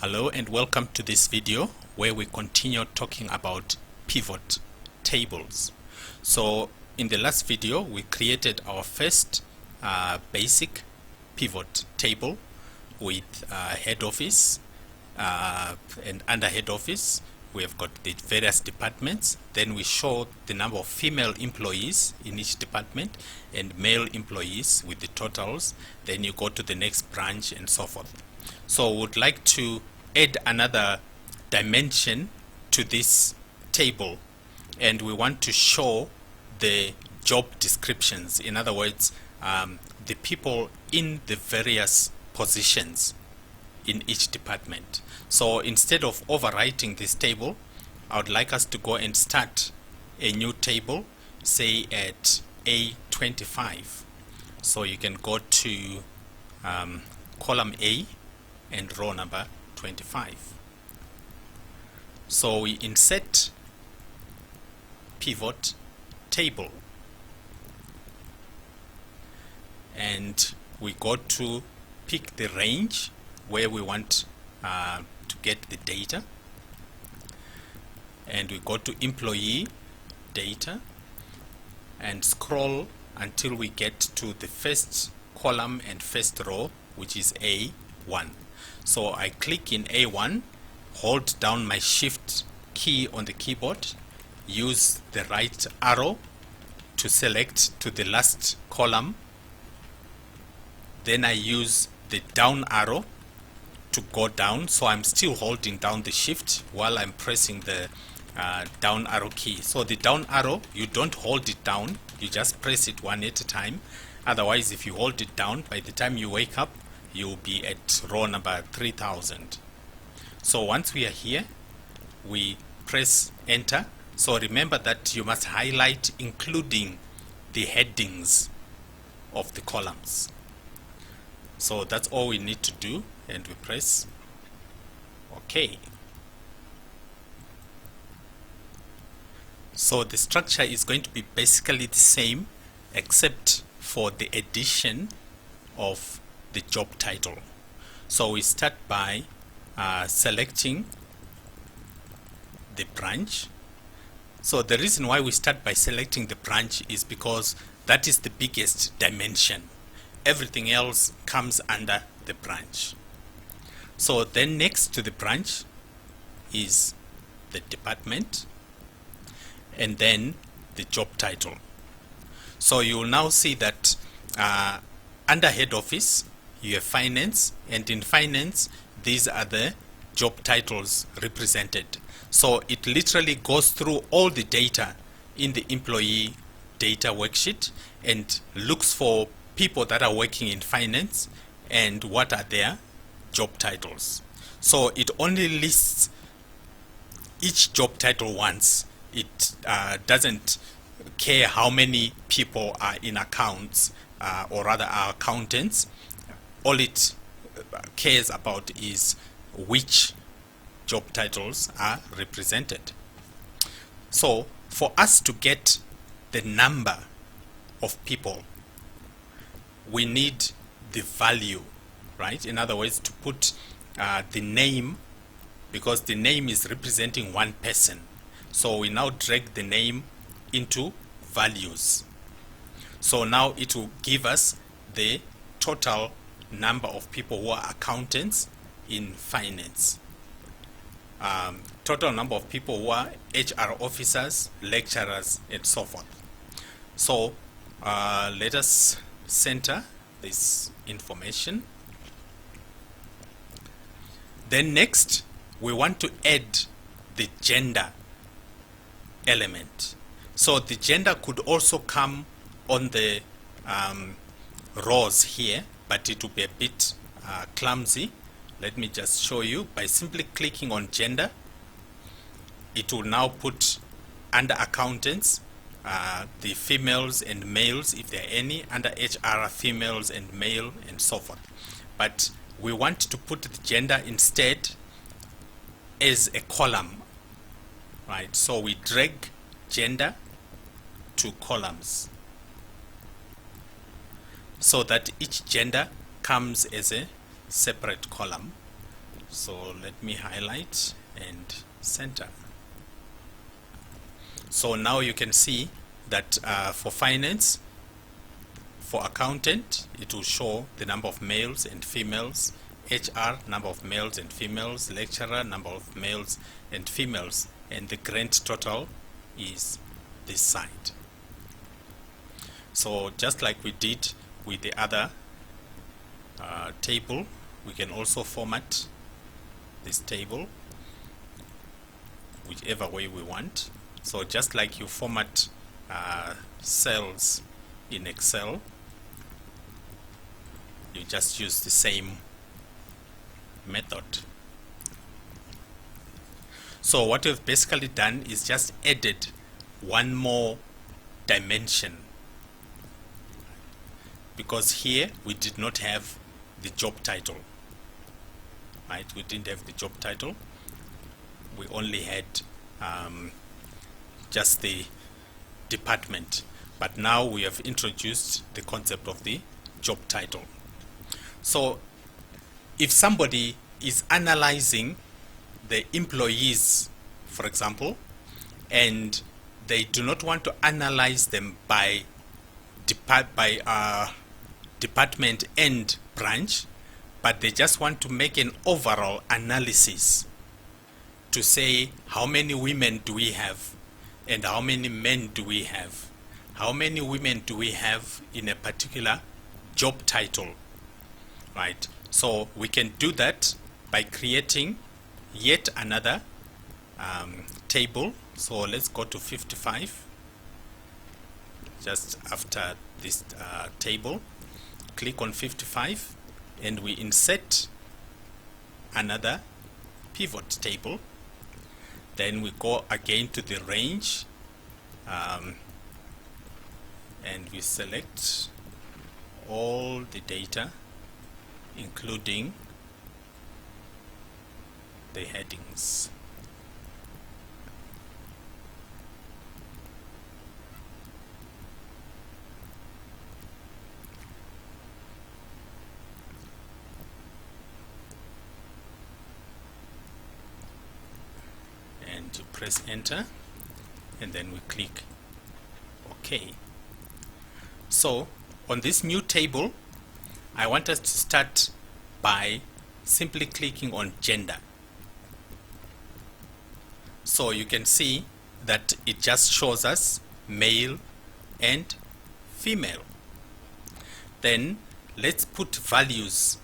Hello and welcome to this video where we continue talking about pivot tables. So in the last video we created our first basic pivot table with head office and under head office we have got the various departments. Then we show the number of female employees in each department and male employees with the totals. Then you go to the next branch and so forth. So we would like to add another dimension to this table, and we want to show the job descriptions. In other words, the people in the various positions in each department. So instead of overwriting this table, I would like us to go and start a new table, say at A25. So you can go to column A and row number 25. So we insert pivot table and we go to pick the range where we want to get the data, and we go to employee data and scroll until we get to the first column and first row, which is A1. So I click in A1, hold down my shift key on the keyboard, use the right arrow to select to the last column, then I use the down arrow to go down. So I'm still holding down the shift while I'm pressing the down arrow key. So the down arrow, you don't hold it down, you just press it one at a time. Otherwise, if you hold it down, by the time you wake up, you'll be at row number 3000. So once we are here, we press enter. So remember that you must highlight including the headings of the columns. So that's all we need to do, and we press OK. So the structure is going to be basically the same except for the addition of the job title. So we start by selecting the branch. So the reason why we start by selecting the branch is because that is the biggest dimension. Everything else comes under the branch. So then next to the branch is the department and then the job title. So you will now see that under head office you have finance, and in finance these are the job titles represented. So it literally goes through all the data in the employee data worksheet and looks for people that are working in finance and what are their job titles. So it only lists each job title once. It doesn't care how many people are in accounts or rather are accountants. All it cares about is which job titles are represented. So for us to get the number of people, we need the value, right? In other words, to put the name, because the name is representing one person. So we now drag the name into values. So now it will give us the total number of people who are accountants in finance, total number of people who are HR officers, lecturers, and so forth. So let us center this information. Then next we want to add the gender element. So the gender could also come on the rows here, but it will be a bit clumsy. Let me just show you. By simply clicking on gender, it will now put under accountants the females and males, if there are any, under HR females and male, and so forth. But we want to put the gender instead as a column, right? So we drag gender to columns so that each gender comes as a separate column. So let me highlight and center. So now you can see that for finance, for accountant, it will show the number of males and females, HR, number of males and females, lecturer, number of males and females, and the grand total is this side. So just like we did with the other table, we can also format this table whichever way we want. So just like you format cells in Excel, you just use the same method. So what we've basically done is just added one more dimension, because here we did not have the job title, right? We didn't have the job title. We only had just the department, but now we have introduced the concept of the job title. So if somebody is analyzing the employees, for example, and they do not want to analyze them by department and branch, but they just want to make an overall analysis to say how many women do we have and how many men do we have, how many women do we have in a particular job title, right? So we can do that by creating yet another table. So let's go to 55, just after this table, click on 55, and we insert another pivot table. Then we go again to the range, and we select all the data, including the headings. And you press enter, and then we click OK. So on this new table, I want us to start by simply clicking on gender. So you can see that it just shows us male and female. Then let's put values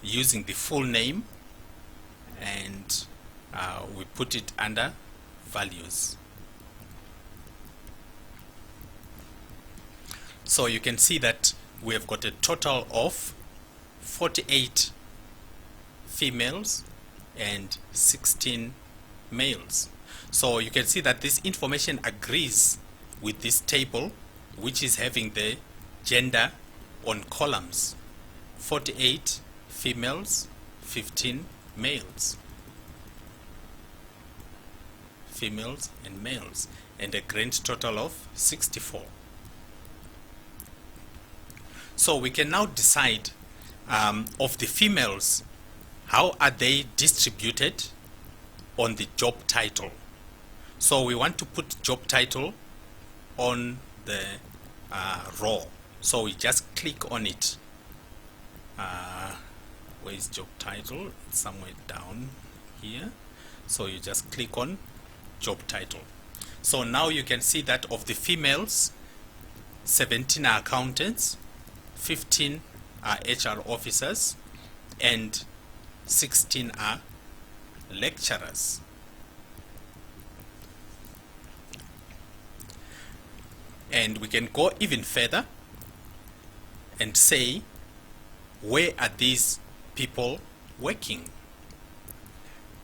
using the full name, and we put it under values. So you can see that we have got a total of 48 females and 16 males. So you can see that this information agrees with this table, which is having the gender on columns: 48 females, 15 males, females and males, and a grand total of 64. So we can now decide of the females, how are they distributed on the job title. So we want to put job title on the row. So we just click on it. Where is job title? It's somewhere down here. So you just click on job title. So now you can see that of the females, 17 are accountants, 15 are HR officers, and 16 are lecturers. And we can go even further and say, where are these people working?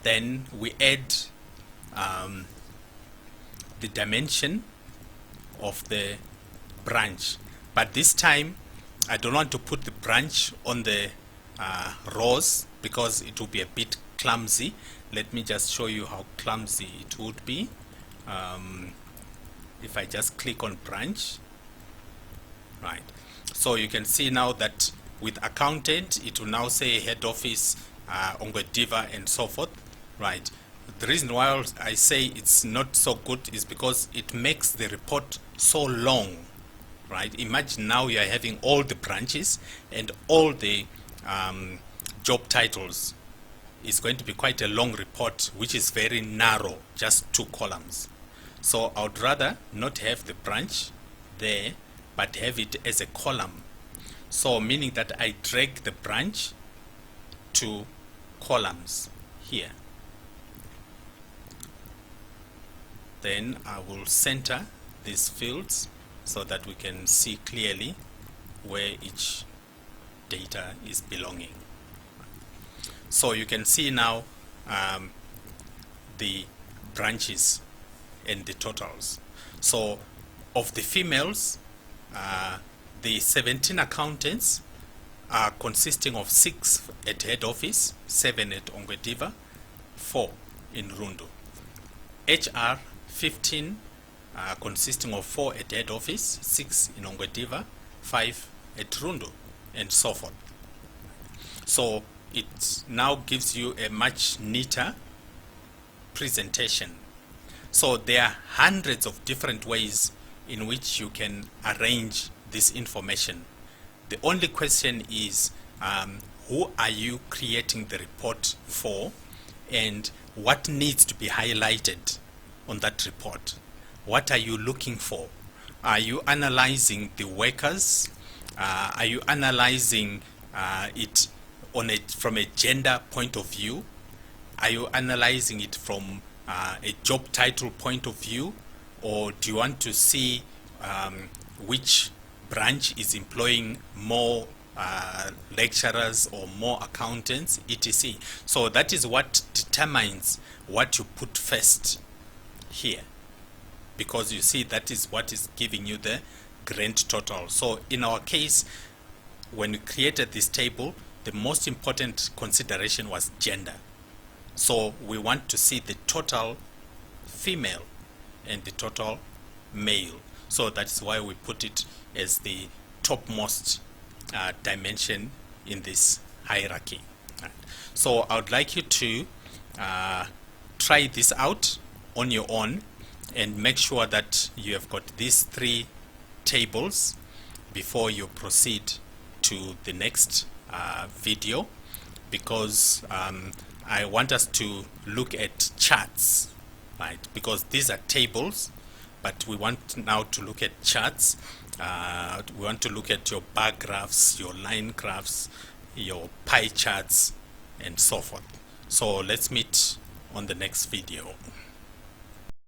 Then we add the dimension of the branch, but this time I don't want to put the branch on the rows because it will be a bit clumsy. Let me just show you how clumsy it would be. If I just click on branch, right? So you can see now that with accountant, it will now say head office Ngwerume and so forth, right? The reason why I say it's not so good is because it makes the report so long, right? Imagine now you are having all the branches and all the job titles. It's going to be quite a long report, which is very narrow, just 2 columns. So I would rather not have the branch there, but have it as a column. So meaning that I drag the branch to columns here. Then I will center these fields so that we can see clearly where each data is belonging. So you can see now the branches and the totals. So of the females, the 17 accountants are consisting of 6 at head office, 7 at Ngwerume, 4 in Rundu. HR 15 consisting of 4 at head office, 6 in Ngwerume, 5 at Rundu, and so forth. So it now gives you a much neater presentation. So there are hundreds of different ways in which you can arrange this information. The only question is, who are you creating the report for, and what needs to be highlighted on that report? What are you looking for? Are you analyzing the workers? Are you analyzing it from a gender point of view? Are you analyzing it from a job title point of view? Or do you want to see which branch is employing more lecturers or more accountants, etc.? So that is what determines what you put first here, because you see that is what is giving you the grand total. So in our case, when we created this table, the most important consideration was gender. So we want to see the total female and the total male. So that's why we put it as the topmost dimension in this hierarchy. Right. So I would like you to try this out on your own and make sure that you have got these 3 tables before you proceed to the next video, because I want us to look at charts, right? Because these are tables, but we want now to look at charts. We want to look at your bar graphs, your line graphs, your pie charts, and so forth. So let's meet on the next video.